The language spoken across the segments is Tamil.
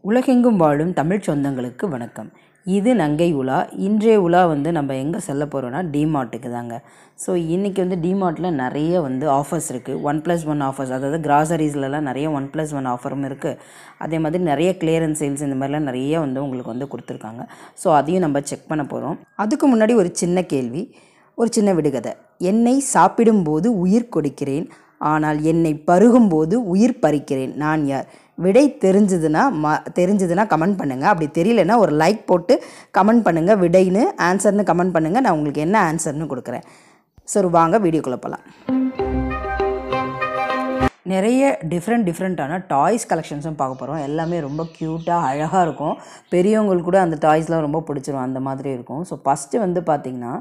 உலகெங்கும் வாழும் தமிழ் சொந்தங்களுக்கு வணக்கம். இது நங்கை உலா. இன்றைய உலா நம்ம எங்கே செல்ல போகிறோன்னா டிமார்ட்டுக்கு தாங்க. ஸோ இன்றைக்கி டிமார்ட்டில் நிறைய ஆஃபர்ஸ் இருக்குது. 1+1 ஆஃபர்ஸ், அதாவது கிராசரிஸ்லலாம் நிறைய 1+1 ஆஃபரும் இருக்குது. அதே மாதிரி நிறைய கிளியரன்ஸ் சேல்ஸ் இந்த மாதிரிலாம் நிறைய உங்களுக்கு கொடுத்துருக்காங்க. ஸோ அதையும் நம்ம செக் பண்ண போகிறோம். அதுக்கு முன்னாடி ஒரு சின்ன கேள்வி, ஒரு சின்ன விடுகதை. என்னை சாப்பிடும்போது உயிர் கொடுக்கிறேன், ஆனால் என்னை பருகும்போது உயிர் பறிக்கிறேன், நான் யார்? விடை தெரிஞ்சதுன்னா கமெண்ட் பண்ணுங்கள். அப்படி தெரியலன்னா ஒரு லைக் போட்டு கமெண்ட் பண்ணுங்கள். விடைன்னு ஆன்சர்னு கமெண்ட் பண்ணுங்கள். நான் உங்களுக்கு என்ன ஆன்சர்னு கொடுக்குறேன். சரி, வாங்க வீடியோக்குள்ளே போகலாம். நிறைய டிஃப்ரெண்ட்டான டாய்ஸ் கலெக்ஷன்ஸும் பார்க்க போகிறோம். எல்லாமே ரொம்ப க்யூட்டாக அழகாக இருக்கும். பெரியவங்களுக்கு கூட அந்த டாய்ஸ்லாம் ரொம்ப பிடிச்சிரும், அந்த மாதிரி இருக்கும். ஸோ ஃபஸ்ட்டு பார்த்திங்கன்னா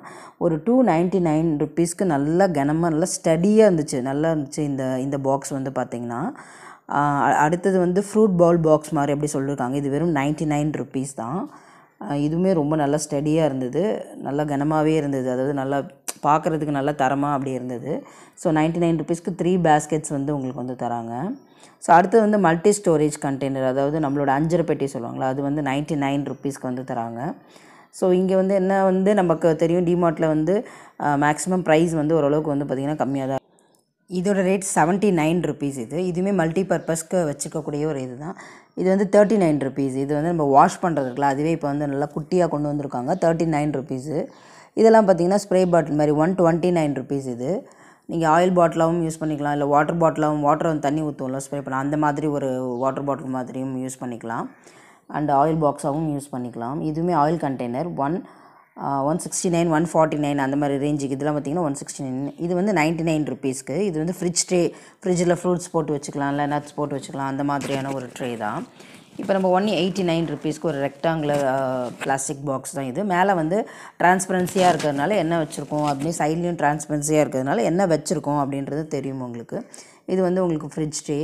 ஒரு 299 ருப்பீஸ்க்கு நல்லா கனமாக நல்லா ஸ்டடியாக இருந்துச்சு, நல்லா இருந்துச்சு இந்த பாக்ஸ் பார்த்திங்கன்னா. அடுத்தது ஃப்ரூட் பவுல் பாக்ஸ் மாதிரி அப்படி சொல்லியிருக்காங்க. இது வெறும் 99 ருப்பீஸ் தான். இதுவுமே ரொம்ப நல்லா ஸ்டடியாக இருந்தது, நல்லா கனமாகவே இருந்தது. அதாவது நல்லா பார்க்குறதுக்கு நல்லா தரமாக அப்படி இருந்தது. ஸோ 99 ருப்பீஸ்க்கு 3 பேஸ்கெட்ஸ் உங்களுக்கு தராங்க. ஸோ அடுத்தது மல்டி ஸ்டோரேஜ் கண்டெய்னர், அதாவது நம்மளோட அஞ்சரை பெட்டி சொல்லுவாங்களா, அது 99 ருப்பீஸ்க்கு தராங்க. ஸோ இங்கே என்ன நமக்கு தெரியும், டிமார்ட்டில் மேக்ஸிமம் ப்ரைஸ் ஓரளவுக்கு பார்த்திங்கன்னா கம்மியாக தான். இதோட ரேட் 79 ருப்பீஸ். இதுவுமே மல்டி பர்பஸ்க்கு வச்சுக்கக்கூடிய ஒரு இது தான். இது 39 ருப்பீஸ். இது நம்ம வாஷ் பண்ணுறதுக்குல அதுவே இப்போ நல்லா குட்டியாக கொண்டு வந்திருக்காங்க. 39 ருப்பீஸு. இதெல்லாம் பார்த்திங்கன்னா ஸ்ப்ரே பாட்டில் மாதிரி 129 ருப்பீஸ். இது நீங்கள் ஆயில் பாட்டிலாகவும் யூஸ் பண்ணிக்கலாம், இல்லை வாட்டர் பாட்டிலாகவும், வாட்டர் தண்ணி ஊற்றுவோம்ல ஸ்ப்ரே பண்ணலாம், அந்த மாதிரி ஒரு வாட்டர் பாட்டில் மாதிரியும் யூஸ் பண்ணிக்கலாம். அண்ட் ஆயில் பாக்ஸாகவும் யூஸ் பண்ணிக்கலாம். இதுவுமே ஆயில் கண்டெய்னர் 169, 149 அந்த மாதிரி ரேஞ்சுக்கு. இதெல்லாம் பார்த்திங்கன்னா 169. இது 99 ருப்பீஸ்க்கு. இது ஃப்ரிட்ஜ் ட்ரே, ஃப்ரிட்ஜில் ஃப்ரூட்ஸ் போட்டு வச்சுக்கலாம், இல்லை நட்ஸ் போட்டு வச்சுக்கலாம், அந்த மாதிரியான ஒரு ட்ரே தான். இப்போ நம்ம 189 ருப்பீஸ்க்கு ஒரு ரெக்டாங்குலர் பிளாஸ்டிக் பாக்ஸ் தான் இது. மேலே டிரான்ஸ்பரன்சியாக இருக்கிறதுனால என்ன வச்சுருக்கோம் அப்படின்னு, சைட்லேயும் டிரான்ஸ்பரன்சியாக இருக்கிறதுனால என்ன வச்சுருக்கோம் அப்படின்றது தெரியும் உங்களுக்கு. இது உங்களுக்கு ஃப்ரிட்ஜ் ட்ரே.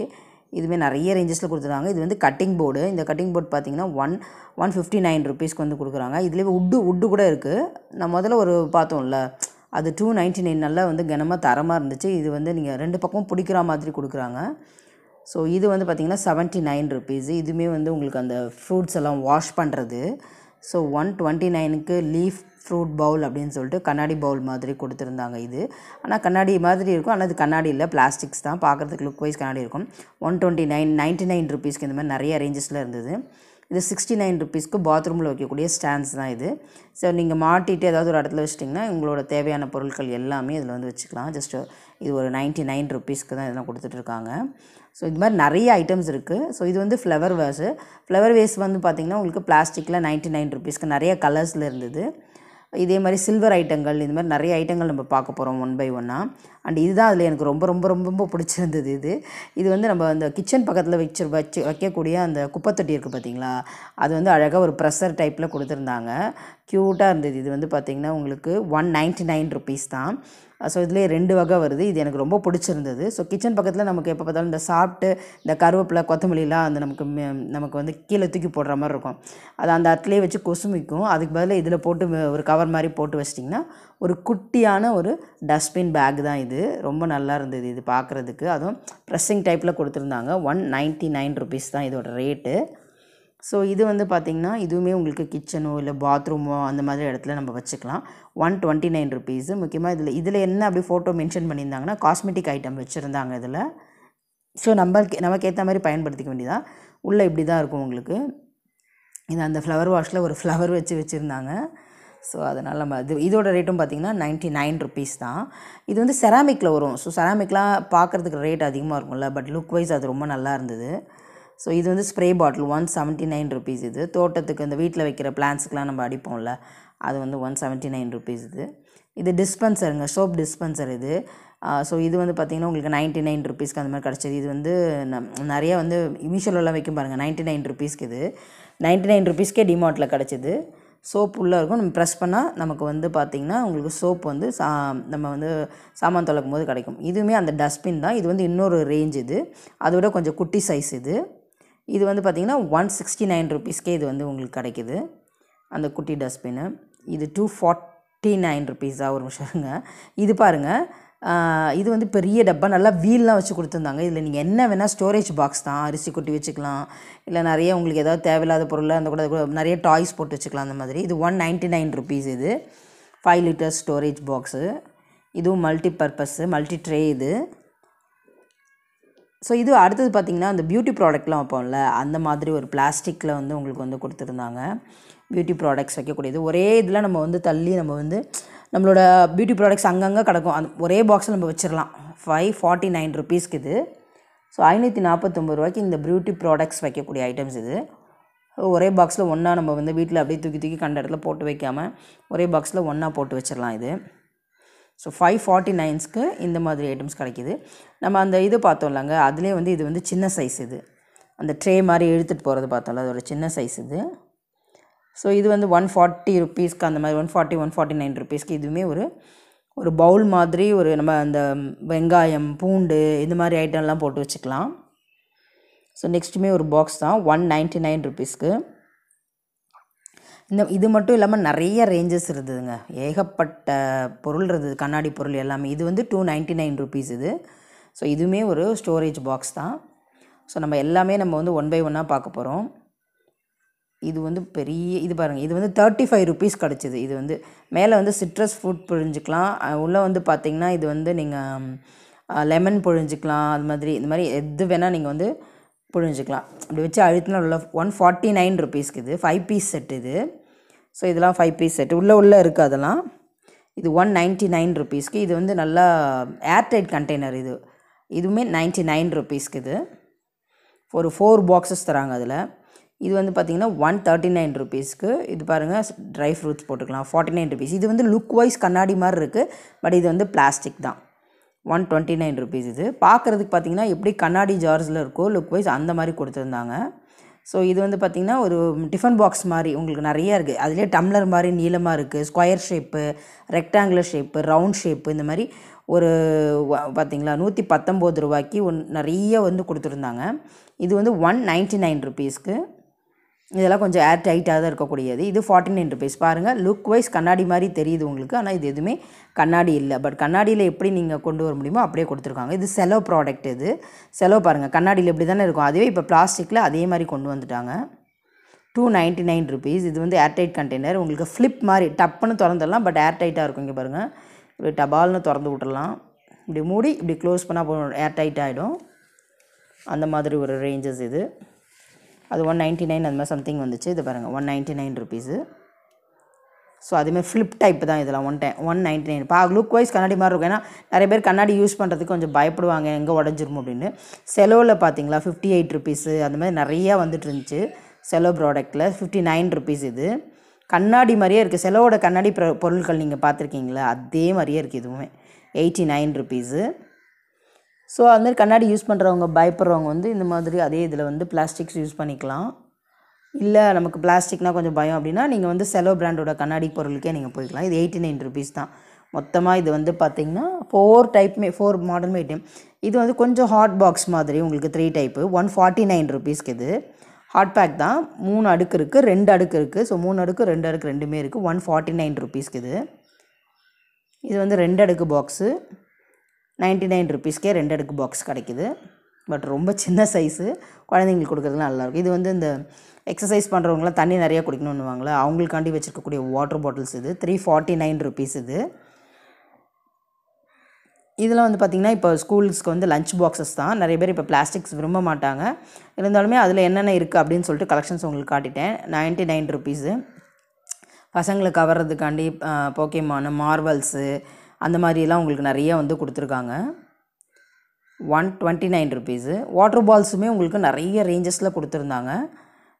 இதுவே நிறைய ரேஞ்சஸில் கொடுத்துருக்காங்க. இது கட்டிங் போர்டு. இந்த கட்டிங் போர்டு பார்த்திங்கன்னா 159 ருப்பீஸ்க்கு கொடுக்குறாங்க. இதுலேயே உட்டு கூட இருக்குது. நான் முதல்ல ஒரு பார்த்தோம்ல, அது 299. நல்லா கனமாக தரமாக இருந்துச்சு. இது நீங்கள் ரெண்டு பக்கமும் பிடிக்கிற மாதிரி கொடுக்குறாங்க. ஸோ இது பார்த்திங்கன்னா 79 ருப்பீஸ். இதுவுமே உங்களுக்கு அந்த ஃப்ரூட்ஸ் எல்லாம் வாஷ் பண்ணுறது. ஸோ 129க்கு லீஃப் ஃப்ரூட் பவுல் அப்படின்னு சொல்லிட்டு கண்ணாடி பவுல் மாதிரி கொடுத்துருந்தாங்க. இது ஆனால் கண்ணாடி மாதிரி இருக்கும், ஆனால் இது கண்ணாடி இல்லை, பிளாஸ்டிக்ஸ் தான். பார்க்குறதுக்கு லுக் வைஸ் கண்ணாடி இருக்கும். 129, 99 ருப்பீஸ்க்கு இந்த மாதிரி நிறைய ரேஞ்சஸில் இருந்தது. இது 69 ருப்பீஸ்க்கு பாத்ரூமில் வைக்கக்கூடிய ஸ்டாண்ட்ஸ் தான் இது. ஸோ நீங்கள் மாட்டிட்டு ஏதாவது ஒரு இடத்துல வச்சிட்டிங்கன்னா உங்களோட தேவையான பொருட்கள் எல்லாமே இதில் வச்சுக்கலாம். ஜஸ்ட்டு இது ஒரு 99 ருப்பீஸ்க்கு தான் இதெல்லாம் கொடுத்துட்ருக்காங்க. ஸோ இது மாதிரி நிறைய ஐட்டம்ஸ் இருக்குது. ஸோ இது ஃப்ளவர் வேஸு. ஃப்ளவர் வேஸ் பார்த்திங்கன்னா உங்களுக்கு பிளாஸ்டிக்கில் 99 ருப்பீஸ்க்கு நிறைய கலர்ஸில் இருந்தது. இதே மாதிரி சில்வர் ஐட்டங்கள், இது மாதிரி நிறைய ஐட்டங்கள் நம்ம பார்க்க போகிறோம் 1 by 1. அண்ட் இதுதான் அதில் எனக்கு ரொம்ப ரொம்ப ரொம்ப ரொம்ப பிடிச்சிருந்தது. இது நம்ம அந்த கிச்சன் பக்கத்தில் வைக்கக்கூடிய அந்த குப்பைத்தொட்டி இருக்குது பார்த்திங்களா, அது அழகாக ஒரு ப்ரெஷர் டைப்பில் கொடுத்துருந்தாங்க. க்யூட்டாக இருந்தது. இது பார்த்திங்கன்னா உங்களுக்கு 199 ருப்பீஸ் தான். ஸோ இதுலேயே 2 வகை வருது. இது எனக்கு ரொம்ப பிடிச்சிருந்தது. ஸோ கிச்சன் பக்கத்தில் நமக்கு எப்போ பார்த்தாலும் இந்த சாப்பிட்டு இந்த கருவேப்பிலை, கொத்தமல்லிலாம் நமக்கு கீழே தூக்கி போடுற மாதிரி இருக்கும். அது அந்த இடத்துலேயே வச்சு கொசுமிக்கும். அதுக்கு பதிலாக இதில் போட்டு ஒரு கவர் மாதிரி போட்டு வச்சிட்டிங்கன்னா ஒரு குட்டியான ஒரு டஸ்ட்பின் பேக் தான் இது. ரொம்ப நல்லா இருந்தது இது பார்க்குறதுக்கு. அதுவும் ப்ரெஸ்ஸிங் டைப்பில் கொடுத்துருந்தாங்க. 199 ருப்பீஸ் தான் இதோட ரேட்டு. ஸோ இது பார்த்திங்கன்னா இதுவுமே உங்களுக்கு கிச்சனோ இல்லை பாத்ரூமோ அந்த மாதிரி இடத்துல நம்ம வச்சுக்கலாம். 129 ருப்பீஸு. முக்கியமாக இதில் என்ன அப்படி ஃபோட்டோ மென்ஷன் பண்ணியிருந்தாங்கன்னா காஸ்மெட்டிக் ஐட்டம் வச்சுருந்தாங்க இதில். ஸோ நமக்கு ஏற்ற மாதிரி பயன்படுத்திக்க வேண்டியதான். உள்ளே இப்படி தான் இருக்கும் உங்களுக்கு. இது அந்த ஃப்ளவர் வாஷில் ஒரு ஃப்ளவர் வச்சுருந்தாங்க. ஸோ அதனால் நம்ம இதோட ரேட்டும் பார்த்திங்கன்னா 99 ருப்பீஸ் தான். இது செராமிக்கில் வரும். ஸோ செராமிக்லாம் பார்க்குறதுக்கு ரேட் அதிகமாக இருக்கும்ல, பட் லுக் வைஸ் அது ரொம்ப நல்லா இருந்தது. ஸோ இது ஸ்ப்ரே பாட்டில் 179 ருப்பீஸ். இது தோட்டத்துக்கு இந்த வீட்டில் வைக்கிற பிளான்ஸுக்கெலாம் நம்ம அடிப்போம்ல, அது 179 ருப்பீஸ். இது டிஸ்பென்சருங்க, சோப் டிஸ்பென்சர் இது. ஸோ இது பார்த்திங்கன்னா உங்களுக்கு 99 ருப்பீஸ்க்கு அந்த மாதிரி கிடச்சிது. இது நிறைய மீஷோலலாம் வைக்கும் பாருங்கள் 99 ருப்பீஸ்க்கு. இது 99 ருப்பீஸ்க்கே டிமார்ட்டில் கிடச்சிது. சோப் உள்ளே இருக்கும். நம்ம ப்ரெஸ் பண்ணால் நமக்கு பார்த்திங்கன்னா உங்களுக்கு சோப் நம்ம சாமான் தொலைக்கும் போது கிடைக்கும். இதுவுமே அந்த டஸ்ட்பின் தான். இது இன்னொரு ரேஞ்ச். இது அதோட கொஞ்சம் குட்டி சைஸ். இது பார்த்திங்கன்னா 169 ருப்பீஸ்க்கே இது உங்களுக்கு கிடைக்கிது, அந்த குட்டி டஸ்ட்பின்னு. இது 249 ருப்பீஸாக ஒரு நிமிஷங்க. இது பாருங்கள், இது வந்து பெரிய டப்பா நல்லா வீல்லாம் வச்சு கொடுத்துருந்தாங்க. இதில் நீங்கள் என்ன வேணால் ஸ்டோரேஜ் பாக்ஸ் தான், அரிசி கொட்டி வச்சுக்கலாம், இல்லை நிறைய உங்களுக்கு ஏதாவது தேவையில்லாத பொருள் அந்த கூட நிறைய டாய்ஸ் போட்டு வச்சுக்கலாம் அந்த மாதிரி. இது 199 ருபீஸ். இது 5 லிட்டர் ஸ்டோரேஜ் பாக்ஸு. இதுவும் மல்டி பர்பஸ்ஸு, மல்டி ட்ரே இது. ஸோ இது அடுத்தது பார்த்திங்கன்னா அந்த பியூட்டி ப்ராடக்ட்லாம் வைப்போம்ல, அந்த மாதிரி ஒரு பிளாஸ்டிக்கில் வந்து உங்களுக்கு வந்து கொடுத்துருந்தாங்க. பியூட்டி ப்ராடக்ட்ஸ் வைக்கக்கூடியது ஒரே இதில் நம்ம வந்து தள்ளி நம்ம வந்து நம்மளோட பியூட்டி ப்ராடக்ட்ஸ் அங்கங்கே கிடக்கும், அந்த ஒரே பாக்ஸில் நம்ம வச்சிடலாம். 549 ருபீஸ்க்கு இது. ஸோ 549 ரூபாய்க்கு இந்த பியூட்டி ப்ராடக்ட்ஸ் வைக்கக்கூடிய ஐட்டம்ஸ் இது. ஒரே பாக்ஸில் ஒன்றா நம்ம வந்து வீட்டில் அப்படியே தூக்கி தூக்கி கண்ட இடத்துல போட்டு வைக்காமல் ஒரே பாக்ஸில் ஒன்றா போட்டு வச்சிடலாம் இது. ஸோ 549க்கு இந்த மாதிரி ஐட்டம்ஸ் கிடைக்கிது. நம்ம அந்த இது பார்த்தோம்லங்க, அதுலேயே வந்து இது வந்து சின்ன சைஸ். இது அந்த ட்ரே மாதிரி இழுத்துட்டு போகிறது பார்த்தோம்ல, அதோட சின்ன சைஸ் இது. ஸோ இது வந்து 140 ருபீஸ்க்கு அந்த மாதிரி 149 ருபீஸ்க்கு இதுவுமே ஒரு பவுல் மாதிரி ஒரு நம்ம அந்த வெங்காயம் பூண்டு இந்த மாதிரி ஐட்டம்லாம் போட்டு வச்சுக்கலாம். ஸோ நெக்ஸ்ட்டுமே ஒரு பாக்ஸ் தான் 199 ருபீஸ்க்கு. இது மட்டும் இல்லாமல் நிறைய ரேஞ்சஸ் இருந்ததுங்க, ஏகப்பட்ட பொருள் இருந்தது, கண்ணாடி பொருள் எல்லாமே. இது வந்து 299 ருபீஸ் இது. ஸோ இதுவுமே ஒரு ஸ்டோரேஜ் பாக்ஸ் தான். ஸோ நம்ம எல்லாமே நம்ம வந்து 1 பை 1 பார்க்க போகிறோம். இது வந்து பெரிய இது பாருங்கள், இது வந்து 35 ருபீஸ் கிடச்சிது. இது வந்து மேலே வந்து சிட்ரஸ் ஃப்ரூட் புழிஞ்சிக்கலாம், உள்ளே வந்து பார்த்திங்கன்னா இது வந்து நீங்கள் லெமன் புழிஞ்சிக்கலாம், அது மாதிரி இந்த மாதிரி எது வேணால் நீங்கள் வந்து புழிஞ்சிக்கலாம். அப்படி வச்சு அழுத்தினா உள்ள 149 ருபீஸ்க்கு இது 5 பீஸ் செட் இது. ஸோ இதெல்லாம் 5 பீஸ் செட் உள்ளே இருக்குது அதெல்லாம். இது 199 ருபீஸ்க்கு. இது வந்து நல்லா ஏர்டைட் கண்டெய்னர் இது. இதுவுமே 99 ருபீஸ்க்கு இது. ஒரு 4 பாக்ஸஸ் தராங்க அதில். இது வந்து பார்த்திங்கன்னா 139 ருபீஸ்க்கு. இது பாருங்கள், ட்ரை ஃப்ரூட்ஸ் போட்டுக்கலாம் 49 ருபீஸ். இது வந்து லுக் வைஸ் கண்ணாடி மாதிரி இருக்குது, பட் இது வந்து பிளாஸ்டிக் தான். 129 ருபீஸ். இது பார்க்குறதுக்கு பார்த்திங்கன்னா எப்படி கண்ணாடி ஜார்ஸில் இருக்கோ லுக் வைஸ் அந்த மாதிரி கொடுத்துருந்தாங்க. ஸோ இது வந்து பார்த்திங்கன்னா ஒரு டிஃபன் பாக்ஸ் மாதிரி உங்களுக்கு நிறைய இருக்குது. அதிலே டம்ளர் மாதிரி நீளமாக இருக்குது, square shape, rectangular shape, round shape, இந்த மாதிரி ஒரு பார்த்திங்களா 119 ரூபாய்க்கு நிறைய வந்து கொடுத்துருந்தாங்க. இது வந்து 199 ருபீஸ்க்கு. இதெல்லாம் கொஞ்சம் ஏர் டைட்டாக தான் இருக்கக்கூடியது. இது 49 ருபீஸ். பாருங்கள், லுக் வைஸ் கண்ணாடி மாதிரி தெரியுது உங்களுக்கு, ஆனால் இது எதுவுமே கண்ணாடி இல்லை. பட் கண்ணாடியில் எப்படி நீங்கள் கொண்டு வர முடியுமோ அப்படியே கொடுத்துருக்காங்க. இது செலோ ப்ராடக்ட். இது செலோ பாருங்கள், கண்ணாடியில் எப்படி தானே இருக்கும், அதுவே இப்போ பிளாஸ்டிக்கில் அதே மாதிரி கொண்டு வந்துட்டாங்க. 299 ருபீஸ். இது வந்து ஏர்டைட் கண்டெய்னர், உங்களுக்கு ஃப்ளிப் மாதிரி டப்புன்னு திறந்துடலாம், பட் ஏர் டைட்டாக இருக்கும். இங்கே பாருங்கள், இப்படி டபால்னு திறந்து விட்டுடலாம், இப்படி மூடி இப்படி க்ளோஸ் பண்ணால் போதும், ஏர் டைட் ஆகிடும். அந்த மாதிரி ஒரு ரேஞ்சஸ் இது. அது 199 அந்த மாதிரி சம்திங் வந்துச்சு. இது பாருங்கள் 199 ருபீஸு. ஸோ அதுமாதிரி ஃப்ளிப் டைப் தான் இதெல்லாம். 199 லுக் வைஸ் கண்ணாடி மாதிரி இருக்கும். ஏன்னா நிறைய பேர் கண்ணாடி யூஸ் பண்ணுறதுக்கு கொஞ்சம் பயப்படுவாங்க, எங்கே உடஞ்சிரும் அப்படின்னு. செலோவில் பார்த்தீங்களா 58 ருபீஸு அந்த மாதிரி நிறையா வந்துட்டு இருந்துச்சு. செலோ ப்ராடக்டில் 59 ருபீஸ். இது கண்ணாடி மாதிரியே இருக்குது. செலோவோட கண்ணாடி பொருட்கள் நீங்கள் பார்த்துருக்கீங்களா, அதே மாதிரியே இருக்குது. இதுவுமே 89 ருபீஸு. ஸோ அதுமாதிரி கண்ணாடி யூஸ் பண்ணுறவங்க பயப்படுறவங்க வந்து இந்த மாதிரி அதே இதில் வந்து பிளாஸ்டிக்ஸ் யூஸ் பண்ணிக்கலாம். இல்லை நமக்கு பிளாஸ்டிக்னால் கொஞ்சம் பயம் அப்படின்னா நீங்கள் வந்து செலோ பிராண்டோட கண்ணாடி பொருளுக்கே நீங்கள் போய்க்கலாம். இது 89 ருபீஸ் தான். மொத்தமாக இது வந்து பார்த்திங்கன்னா 4 மாடலுமே ஐட்டம். இது வந்து கொஞ்சம் ஹாட் பாக்ஸ் மாதிரி உங்களுக்கு 3 டைப்பு 149 ருபீஸ்க்கு. இது ஹாட் பேக் தான், 3 அடுக்கு இருக்குது, 2 அடுக்கு இருக்குது. ஸோ 3 அடுக்கு 2 அடுக்கு ரெண்டுமே இருக்குது. 149 ருபீஸ்க்கு இது. இது வந்து 2 அடுக்கு பாக்ஸு 99 ருபீஸ்க்கே 2 அடுக்கு பாக்ஸ் கிடைக்கிது. பட் ரொம்ப சின்ன சைஸு, குழந்தைங்களுக்கு கொடுக்குறதுலாம் நல்லாயிருக்கும். இது வந்து இந்த எக்ஸசைஸ் பண்ணுறவங்களாம் தண்ணி நிறையா குடிக்கணுன்னுவாங்களே அவங்களுக்காண்டி வச்சுருக்கக்கூடிய வாட்டர் பாட்டில்ஸ். இது 349 ருபீஸ். இது இதெல்லாம் வந்து பார்த்திங்கன்னா இப்போ ஸ்கூல்ஸ்க்கு வந்து லஞ்ச் பாக்ஸஸ் தான். நிறைய பேர் இப்போ பிளாஸ்டிக்ஸ் விரும்ப மாட்டாங்க, இருந்தாலுமே அதில் என்னென்ன இருக்குது அப்படின்னு சொல்லிட்டு கலெக்ஷன்ஸ் உங்களுக்கு காட்டிட்டேன். 99 ருபீஸு. பசங்களை கவர்றதுக்காண்டி போக்கேமான், மார்வல்ஸு அந்த மாதிரிலாம் உங்களுக்கு நிறைய வந்து கொடுத்துருக்காங்க. 129 ருபீஸு. வாட்டர் பால்ஸுமே உங்களுக்கு நிறைய ரேஞ்சஸில் கொடுத்துருந்தாங்க.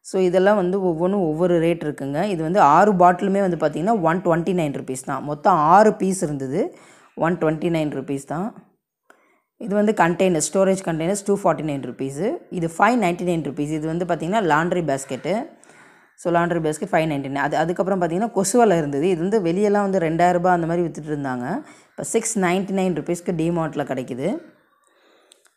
ஸோ இதெல்லாம் வந்து ஒவ்வொன்றும் ஒவ்வொரு ரேட் இருக்குங்க. இது வந்து 6 பாட்டிலுமே வந்து பார்த்திங்கன்னா 129 ருபீஸ் தான். மொத்தம் 6 பீஸ் இருந்தது, 129 ருபீஸ் தான். இது வந்து கண்டெய்னர், ஸ்டோரேஜ் கண்டெய்னர்ஸ் 249 ருபீஸு. இது 599 ருபீஸ். இது வந்து பார்த்திங்கன்னா laundry basket. So laundry basket 599. அதுக்கப்புறம் பார்த்திங்கன்னா கொசுவலை இருந்தது. இது வந்து வெளியெல்லாம் வந்து 2000 ரூபாய் அந்த மாதிரி விற்றுட்டு இருந்தாங்க. இப்போ 699 ருபீஸ்க்கு டிமார்ட்டில் கிடைக்கிது.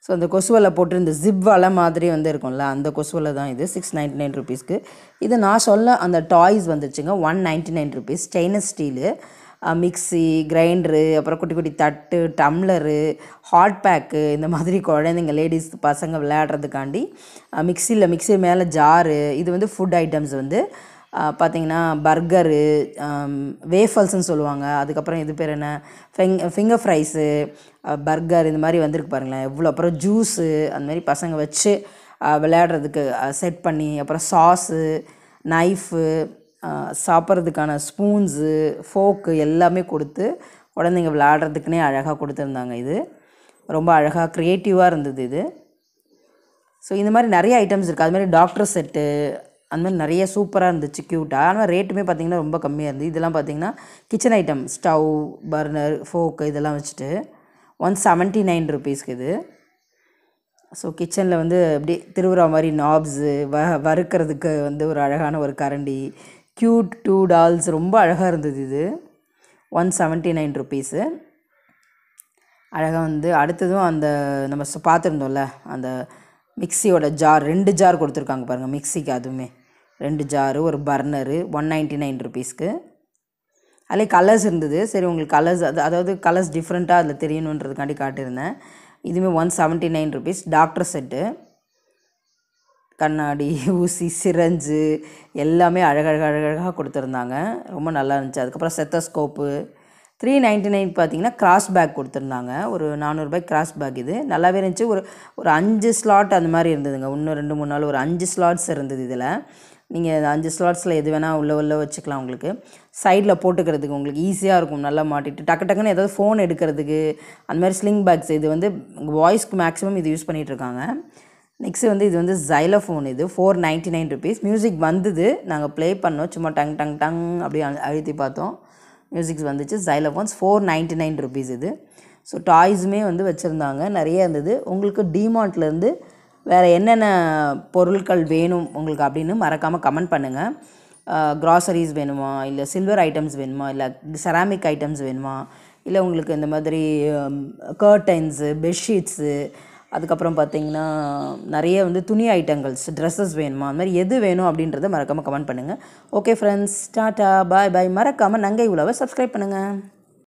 ஸோ அந்த கொசுவலை போட்டு இந்த ஜிப் வலை மாதிரி வந்து இருக்கும்ல, அந்த கொசுவலை தான் இது 699 ருபீஸ்க்கு. இது நான் சொல்ல அந்த டாய்ஸ் வந்துச்சுங்க 199 rupees. Stainless steel mixie, grinder, அப்புறம் குட்டி குட்டி தட்டு, டம்ளரு, ஹாட் பேக்கு, இந்த மாதிரி குழந்தைங்க லேடிஸ் பசங்க விளையாடுறதுக்காண்டி மிக்ஸி மேலே ஜாரு. இது வந்து ஃபுட் ஐட்டம்ஸ் வந்து பார்த்திங்கன்னா பர்கரு, வேஃபல்ஸ்ன்னு சொல்லுவாங்க. அதுக்கப்புறம் இது பேர் என்ன, ஃபிங்கர் ஃப்ரைஸு, பர்கர், இந்த மாதிரி வந்திருக்கு பாருங்களேன் எவ்வளோ. அப்புறம் ஜூஸு, அந்த மாதிரி பசங்க வச்சு விளையாடுறதுக்கு செட் பண்ணி, அப்புறம் சாஸு, நைஃபு, சாப்பிட்றதுக்கான ஸ்பூன்ஸு, ஃபோக்கு எல்லாமே கொடுத்து குழந்தைங்க விளையாடுறதுக்குனே அழகாக கொடுத்துருந்தாங்க. இது ரொம்ப அழகாக க்ரியேட்டிவாக இருந்தது இது. ஸோ இந்த மாதிரி நிறைய ஐட்டம்ஸ் இருக்குது. அது மாதிரி டாக்டர் செட்டு, அந்த மாதிரி நிறைய சூப்பராக இருந்துச்சு, க்யூட்டாக. ஆனால் ரேட்டுமே பார்த்திங்கன்னா ரொம்ப கம்மியாக இருந்தது. இதெல்லாம் பார்த்திங்கன்னா kitchen item, stove, burner, folk இதெல்லாம் வச்சுட்டு 179 ருபீஸ்க்கு இது. ஸோ கிச்சனில் வந்து அப்படியே திருவுறா மாதிரி நாப்ஸு, வறுக்கிறதுக்கு வந்து ஒரு அழகான ஒரு கரண்டி, க்யூட் 2 டால்ஸ், ரொம்ப அழகாக இருந்தது இது. 179 ருபீஸு. அழகாக வந்து அடுத்ததும் அந்த நம்ம பார்த்துருந்தோம்ல அந்த மிக்ஸியோட ஜார், 2 ஜார் கொடுத்துருக்காங்க பாருங்கள் மிக்ஸிக்கு. அதுவுமே 2 ஜாரு, ஒரு பர்னரு, 199 ருபீஸ்க்கு. அதிலே கலர்ஸ் இருந்தது. சரி உங்களுக்கு கலர்ஸ் அதாவது கலர்ஸ் டிஃப்ரெண்ட்டாக அதில் தெரியணுன்றதுக்காண்டி காட்டியிருந்தேன். இதுவுமே 179 ருபீஸ். டாக்டர் செட்டு, கண்ணாடி, ஊசி, சிரஞ்சு எல்லாமே அழகழகாக கொடுத்துருந்தாங்க. ரொம்ப நல்லா இருந்துச்சு. அதுக்கப்புறம் செத்தஸ்கோப்பு 399 பார்த்தீங்கன்னா கிராஸ் பேக் கொடுத்துருந்தாங்க. ஒரு 400 ரூபாய்க்கு கிராஸ் பேக். இது நல்லாவே இருந்துச்சு. ஒரு 5 ஸ்லாட் அந்த மாதிரி இருந்ததுங்க. 1 2 3 4 ஒரு 5 ஸ்லாட்ஸ் இருந்தது இதில். நீங்கள் 5 ஸ்லாட்ஸில் எது வேணால் உள்ள வச்சுக்கலாம். உங்களுக்கு சைடில் போட்டுக்கிறதுக்கு உங்களுக்கு ஈஸியாக இருக்கும். நல்லா மாட்டிட்டு டக்குன்னு ஏதாவது ஃபோன் எடுக்கிறதுக்கு அந்த மாதிரி ஸ்லிங் பேக்ஸ். இது வந்து வாய்ஸ்க்கு மேக்ஸிமம் இது யூஸ் பண்ணிகிட்ருக்காங்க. நெக்ஸ்ட்டு வந்து இது வந்து ஜைலோஃபோன். இது 499 ருபீஸ். மியூசிக் வந்தது, நாங்கள் ப்ளே பண்ணோம். சும்மா டங் டங் டங் அப்படி அழுத்தி பார்த்தோம், மியூசிக்ஸ் வந்துச்சு. ஜைலோஃபோன்ஸ் 499 ருபீஸ் இது. ஸோ டாய்ஸுமே வந்து வச்சுருந்தாங்க, நிறைய இருந்தது. உங்களுக்கு டிமார்ட்லேருந்து வேறு என்னென்ன பொருட்கள் வேணும் உங்களுக்கு அப்படின்னு மறக்காமல் கமெண்ட் பண்ணுங்கள். க்ராசரிஸ் வேணுமா, இல்லை சில்வர் ஐட்டம்ஸ் வேணுமா, இல்லை செராமிக் ஐட்டம்ஸ் வேணுமா, இல்லை உங்களுக்கு இந்த மாதிரி கர்டைன்ஸு, பெட்ஷீட்ஸு, அதுக்கப்புறம் பார்த்திங்கன்னா நிறைய வந்து துணி ஐட்டங்கள்ஸ், ட்ரெஸ்ஸஸ் வேணுமா, அந்த மாதிரி எது வேணும் அப்படின்றத மறக்காமல் கமெண்ட் பண்ணுங்கள். ஓகே ஃப்ரெண்ட்ஸ், டாட்டா, பாய் பாய். மறக்காமல் நங்கை உலாவை சப்ஸ்கிரைப் பண்ணுங்கள்.